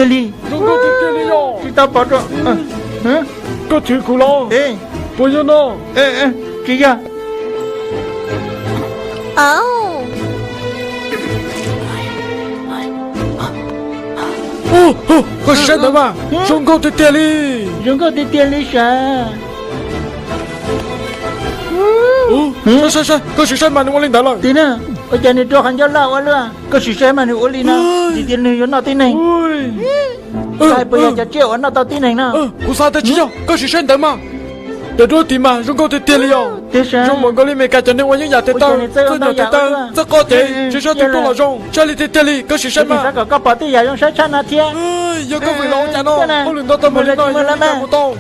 这里，中国的这里哟，知道保证，个体苦了，哎，不要呢，这样，哦，可是真的吗？中国的这里，中国的电力山，是，可是山嘛，你我领导了，对呢，我叫你做汉家老完了，可是谁嘛你屋里呢？你电力有哪点呢？再不要叫叫那到点呢？我啥的去呀？可是真的吗？在这地嘛，中国的这里哟。对噻。中国里面干着的我也要得到，这要得到，这个的，至少得多了中，这里的这里可是什么？这个跑的也用山上那天。有个回老家喏，我领导他们领导也看不懂。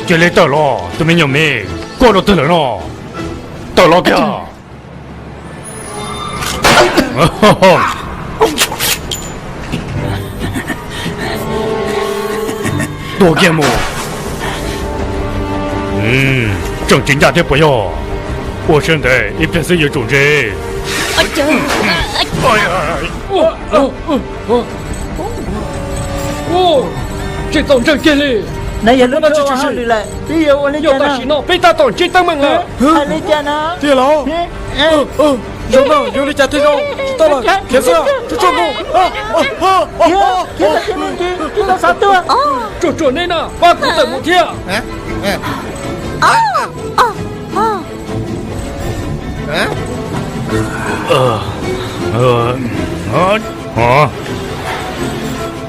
这里到了，都没有命，过了得了咯，到了个。多羡慕。正经家的不要，我现在一边是有种人。哎呀，这种正经的。那也能做好的了，对呀，我来讲呢。被打到这当门了。还来讲呢？对了。什么？有你家这种，知道了。天色，这中路。天色天明知道啥多？这内呢？把骨等不听。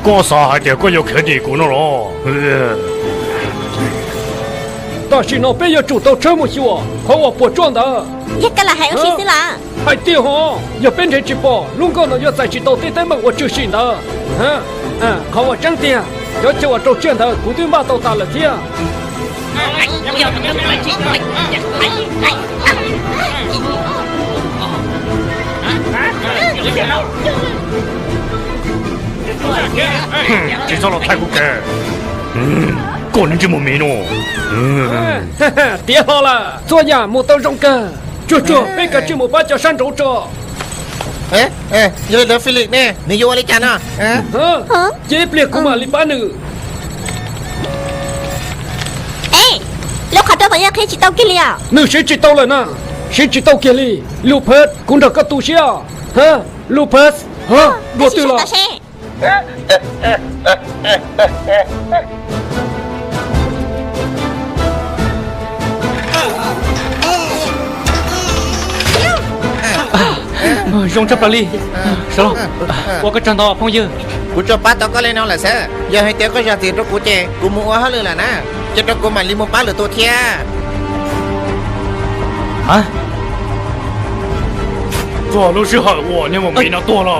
过啥还得过有肯定过了咯。但是呢，别要主动这么说，和我不装的。一个人还有谁死啦？还对哈，要变成直播，如果呢要再去到对对门，我就信的。看我真的，要叫我做这的，古对马都打了天。制造了太古给，个人这么没喏。别好了，昨夜没到容根，这别个这么把叫山州着。有的菲利呢？你有我来讲呢？这别个嘛里巴呢？แล้วขอตัวไปยังเคยจิตเตากินเลยอ่ะ 你谁知道了呢？谁知道给你？路牌公着个东西啊？路牌我对了。用这把力，是了，我个真到朋友。กูจะป้าตอกก็เลยน้องแหละเซ่อย่าให้เตี้ยก็อย่าตีตัวกูเจกูมัวเขาเลยล่ะนะจะตัวกูมันลิมูป้าหรือตัวเทีย做路是好，我那么没那多了。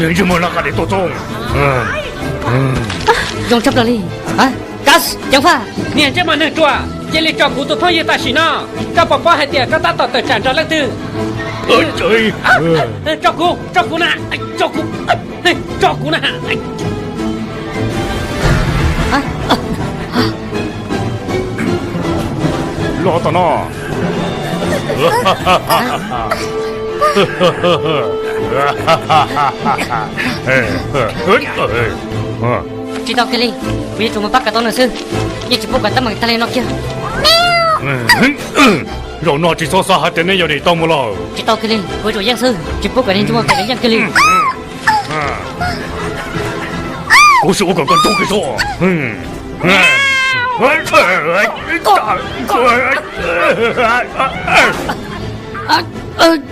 人这么那个的多重？用这个力gas chẳng phải 你这么能做，这里照顾都同意大事呢，这爸爸还得跟他到的站着来的。照顾呢，照顾呢。老大呢？知道cái gì vì chúng mình bắt cả tao nữa sư nhưng chỉ buộc cả tao bằng tay nó kia rồi nó chỉ số sao hạt tiền này giờ đi tao mua lo chỉ tao cái gì với rồi giang sư chỉ buộc cả nên chúng mình phải đánh cái gì cố sự của con tôi cái số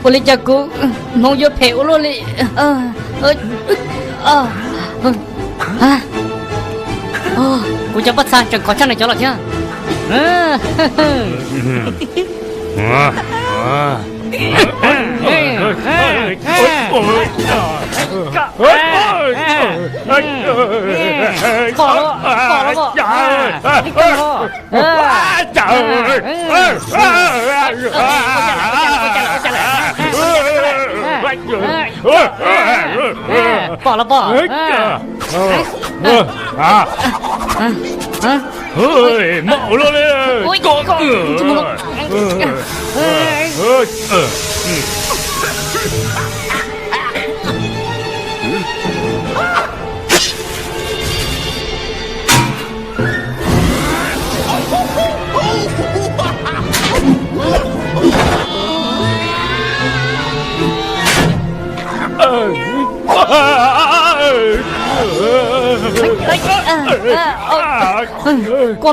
boleh jago mau yo phèo luôn đi cô cho bắt sang chẳng có chắc này cho lọt chưa bỏ là bỏ ơi mau lên đi ôi con con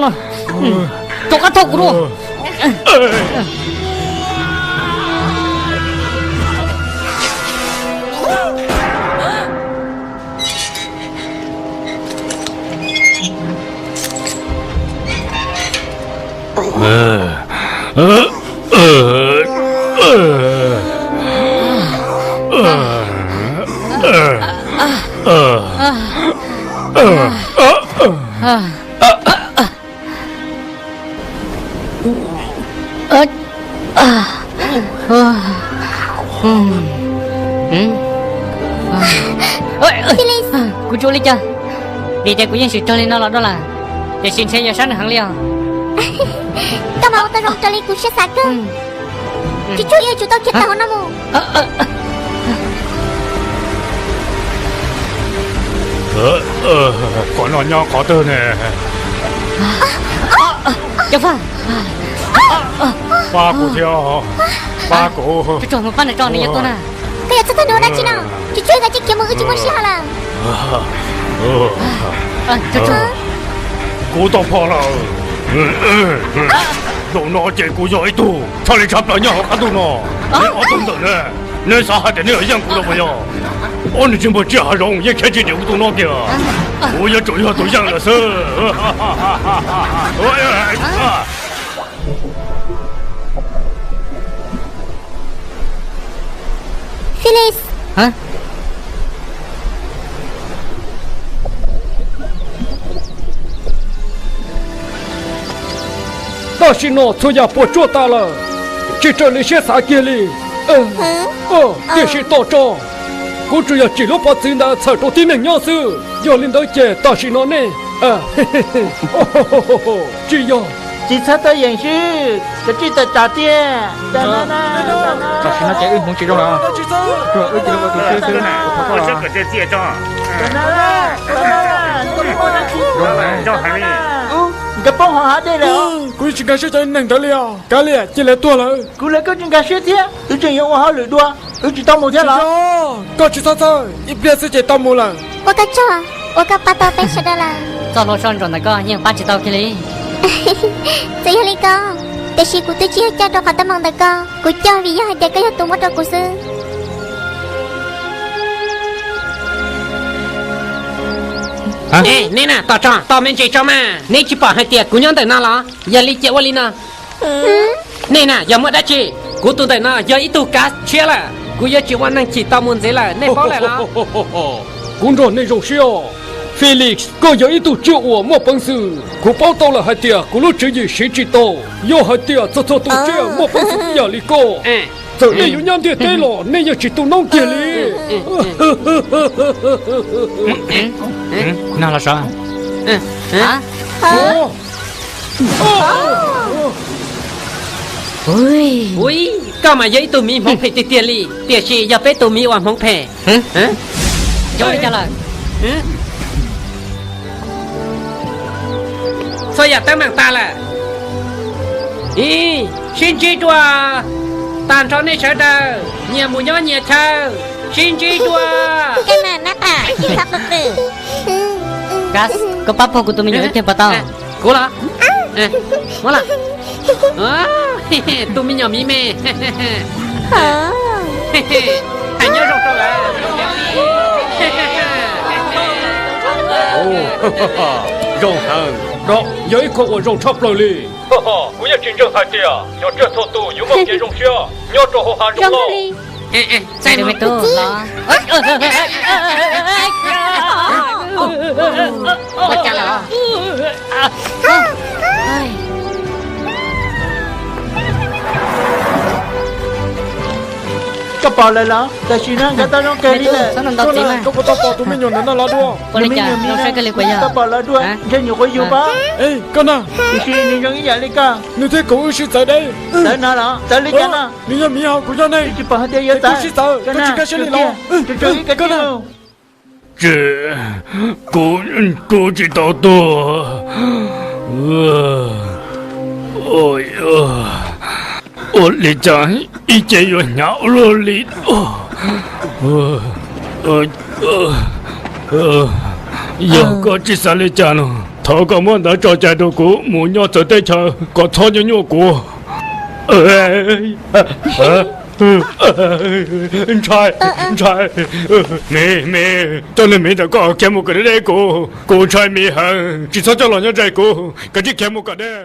ơi cho cắt thọc luôn cô chú đi chơi đi chơi của dân sự chơi lên nó là đó là để xin xe giờ sáng hàng liền Tao mau tao rong cho lên cú sẽ sạc cơ Chú chú yêu chú tao chết tao namo con nó nhỏ có từ nè cháu pha ba cụ theo ba cụ chú chọn một pan để tròn này cho tôi nè Kaya tao tao đã chi nào Chú chú gak cik mau uji mau sih lah chú chú cụ tao phò là đồ nó chạy cụ giỏi tu sao lại chấp lại nhau cả tu nó你我懂得呢你啥还得你样cụ đâu bây giờ我你真不这还容也看见牛都那个我也注意下对象了是Phyllis hả ta xin nó thôi ya bỏ chỗ ta là chỉ trở lại xe xã kia đi để xin tổ cho cô chủ yếu chỉ lúc bắt xin đã sợ đầu tiên mình nhau sư giờ lên tới chơi ta xin nó nè chỉ yo chỉ sát tới hiện sư cái chỉ tới trả tiền đó nè这是那家运红其中了，这而且我给学生我这个这结账让海里cái bông họ hát đây rồi cô chỉ cần sẽ cho nên tới liền cái liền chỉ là tua rồi cú lấy cái chuyện cái chuyện thế từ chuyện yêu họ lười đua chỉ tao một thế là có chỉ sao sao ít biết sẽ chỉ tao một lần 我个做我个爸爸被杀的啦 cho nó son rồi này có nhưng ba chỉ tao kia đi Saya hari kauแต่ชีกูตัวชี้ให้เจ้าตัวเขาตะมังตะก็กูเจ้าวิญญาณเด็กก็ยังตัวมดกูซื้อ Ê, nè nè, tao mình chạy cho mà. Nè chỉ bỏ hai tiệt, cú nhon tới na là, giờ li chạy qua li na. Nè nè, giờ mất đã chị, cú tu tới na, giờ ít tu cá chia là, cú giờ chỉ quan năng chỉ tao muốn dễ là, nè bao lại là. cũng rồi nên rồi siêu Felix có giờ ít tu chịu của một bằng sự cú bao tao là hai tiệt, cú lúc chơi gì sẽ chỉ tao, giờ hai tiệt cho tu chơi một bằng sự giờ li cô. Giờ này yêu nhau thì thế lo, này giờ chỉ tu nông kia li.那了啥？ hả Ui, cao mà giờ ít tu mi mong phải tiệt tiệt li, tiệt chị giờ phải tu mi hoàn mong phải. Hả? cho đi cho là Sao giờ tao mang ta là? Ý, xin chỉ cho tàn cho nên sợ đâu, nhà mù nhó nhà thơ, xin chỉ cho. cái này nát à chỉ sắp được từ gas có papa của tụi mình nhớ thêm bà tao Cô là? Mua là? Tụi mình nhỏ mì mê. Hãy nhớ rộng trâu là. rộng hơn đó giờ ít có rong chắp lại đi cú giờ chính正hai tiệt, nhớ chơi thô tu, nhớ mong chơi rong xia, nhớ trâu hồ hà rong lâu. sai được mấy tu đó Bắt chả là. cái bỏ lại là tại sao nó ta nó kêu đi là sao nó đau tim à Kau kata apa tu minyak nana lah dua. boleh cha nó sẽ cái gì ta bỏ lại đuôi cho nhiều cái gì ba Eh, kana, thì xin ni yang ini lika ni thế cậu ơi tại đây. tới nào đó tới lika na Ni yang mihau kau jangan ni. chỉ bỏ hết dia ta Kau sih tahu, kau cakap sini lah. cho cái tiêu 这我知道的。哎呀，我里长已经有鸟了里有个至少里长了，他个么那找家的股，木鸟走在场，个草就鸟股。trai mẹ cho nên mẹ đã có kém một cái đấy cô trai mẹ hàng chỉ sao cho lo nhau trai cô cái chiếc kém một cái đấy